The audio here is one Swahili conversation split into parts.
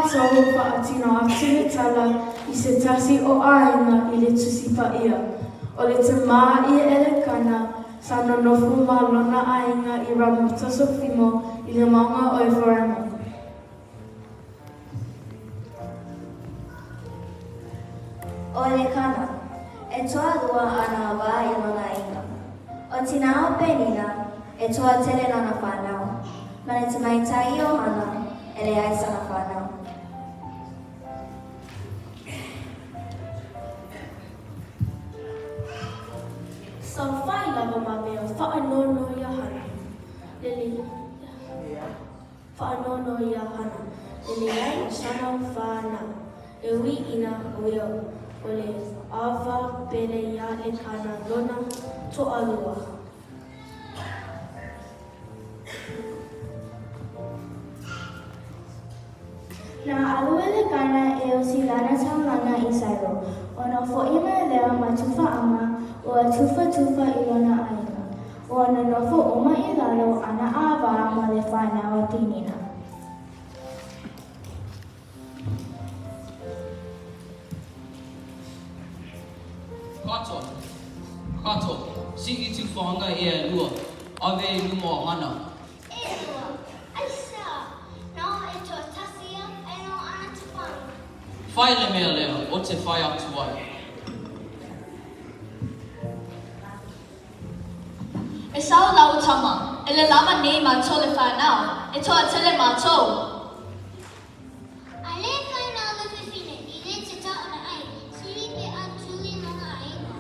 tohu whaatino atu le tala I se tasi o Aiga I le tusipa ia. O le TAMÂ I Elekana, sa nonofu ma lona Aiga I ramuta sofimo I le maunga o e wharema. O Elekana, e toa lua ana wā I lona Aiga. O tina o penina, e toa tele lana whanau. Ma le tamaitai o hana, e le aisa na whanau. Sa whai lava ma mea whaanono ia hana. Lele, whaanono ia hana. Lele ai sana whanau. E ui ina o iau. O le awa pere ia e kana lona toa lua. Na alu Elekana e o silana taulana I Sairo. O na fo'i mea lea ma tufa ama o a tufa I lona Aiga. O na nofo uma I lalo ana awa ma le whanau a tinina. Kato, siki tu whanga e lua, ave luma o hana. E lua, aisa, no e to tasia e no ana te whanga. Whai le mea leo, o te whai atu ai. E sao lau tama, e le lama nei ma tō le whanau, e toa tele ma tō. A le kaina o le whiwhine, I le te tau na ai, suri pe a tuli lona Aiga.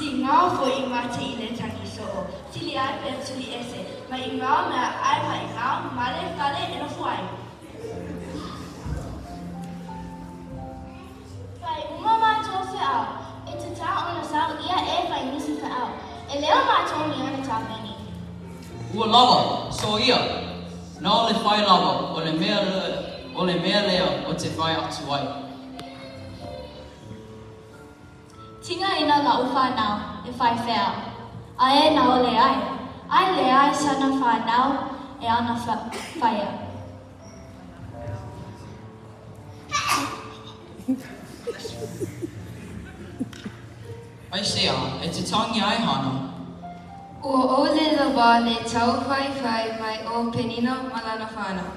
Ti ngā fo I mate I le tangi soo, tili ai pe tuli ese, ma I ngā mea ai ma I ngā male kale e no fuai. Whai uma mai tō whiau, e te tā o na sau ia e whai nisi whiau, e leo mai tō ni ana tāpeni. Ua lawa, so ia. Nā o le whai lawa, o le mea leo, o te whai atu ai. Tinga ina lau whanau, e FAIFEAU. A e na o le ai. Ai le ai sana whanau, e ana whaia. Ai sea, e te tangi ai hana. Ua ole lawa le tau whai mai o penina malana whanau.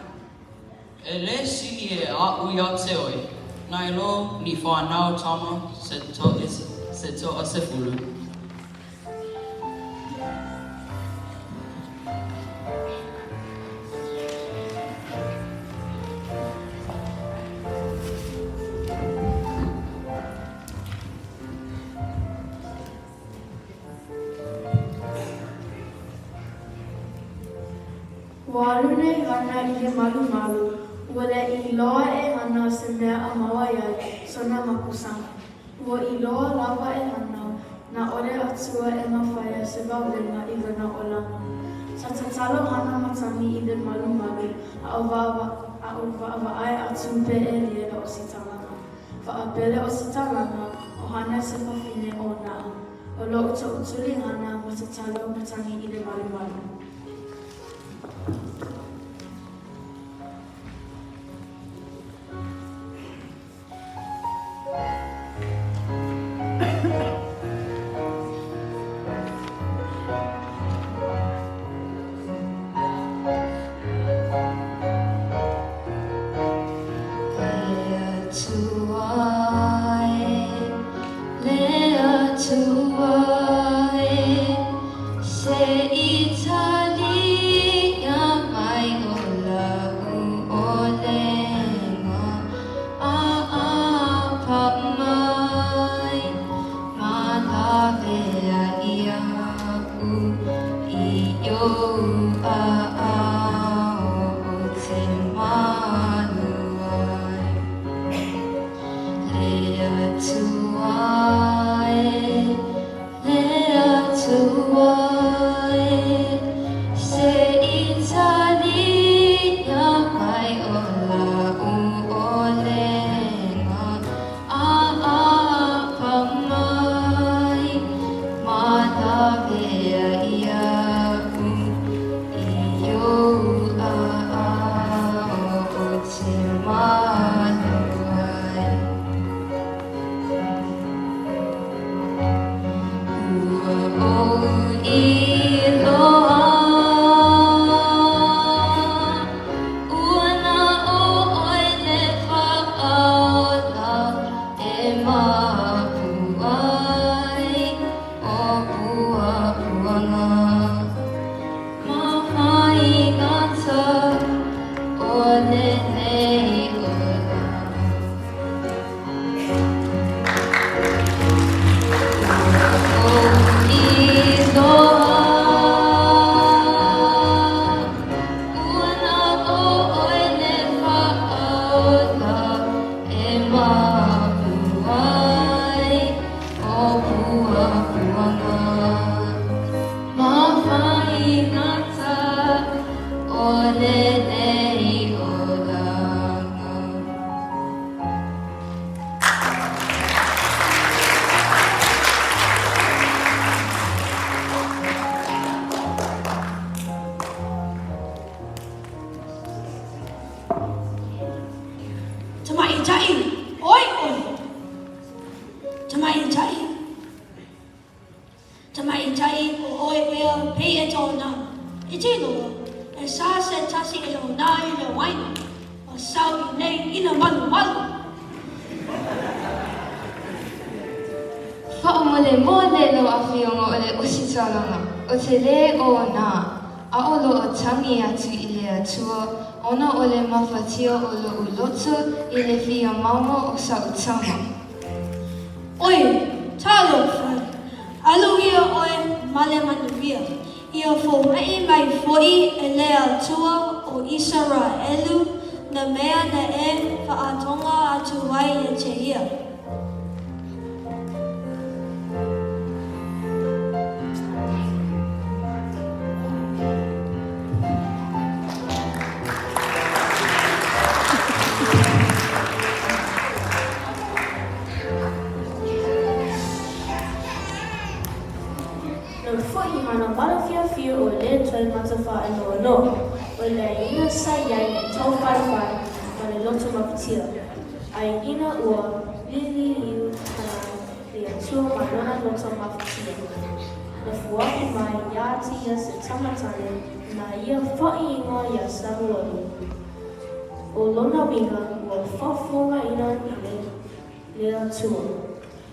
E le sili e a ui a te oi. Nai lo ni whanau tama se to a se fulu. Walu nei hana I le malu. Ua le I loa e hana se mea a maua iai, sona makusanga. Ua I loa lawa e hana, na ole atua e mawhaia se waulenga I lona o lana. Sa tatalo hana matami I le malu, a uwa ai atu pe e liela o si talanga. Whaapele o si talanga, o hana se whawhine o naa. O lo uta utuli hana, ma tatalo matami I le malu. Ia ia ia ia Tamaitai o oe mea pei e tōna. E te loa, e sā se tasi e o nā i le waina. O sau I nei ina manu malu. Whaomole mō lelo a whiongo o le usitolanga. O te le o nā, a o lo o tangi atu I le atua, ona o le mawhatio o lo u lotu I le whio maumo o sa utama. Oi, tālo whai. Aluhia oe male manuia. Ia Fou-Hi mai Fou-Hi e lea tua o Israelu na mea na e whaatonga atu wai e te ia. O le toi matawha e noa noa. O le ina sa iai e tau whaiwhai ma le lotu mapitia. Ai ina ua lili iu kana le atua ma lona lotu mapitia. Na fuaki mai iati ia se tamatane na ia whai ingoa ia saruaru. O lona winga ua whafunga ina I le atua.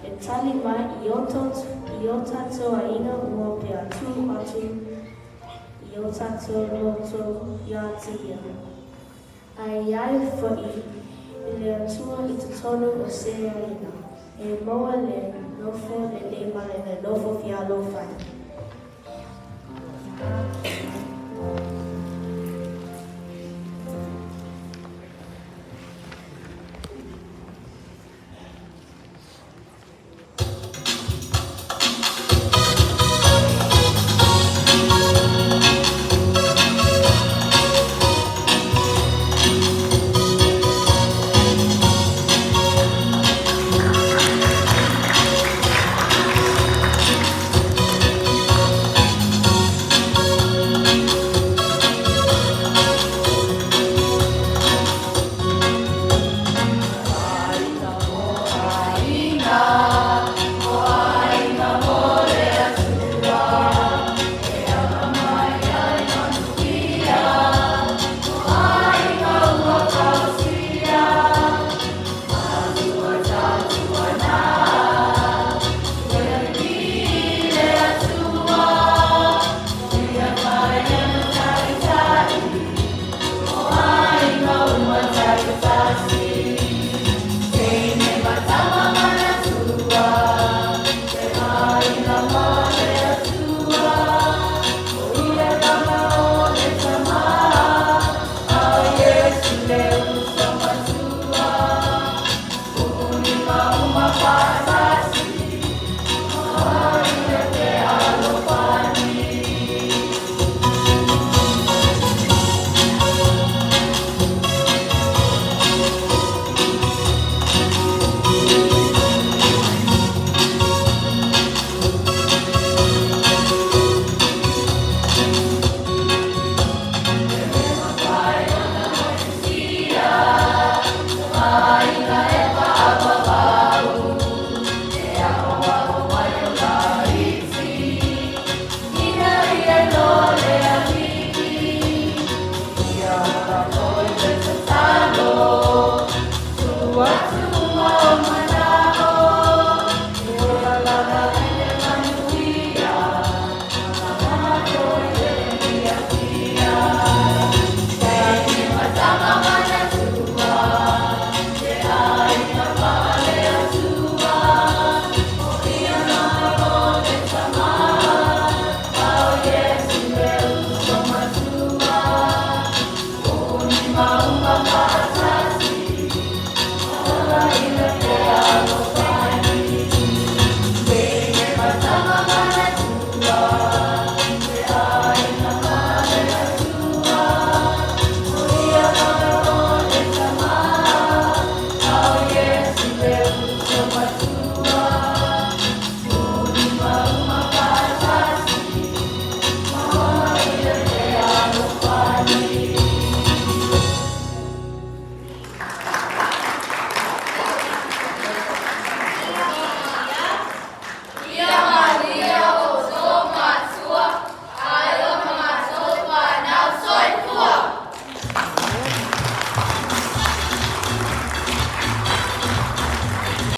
E tali mai I o Toeaina ua pe atu I o loto iati ia. Ai whai I le atua I te tonu o Seaina. E moa le nofo le le male le nofo fialo whai.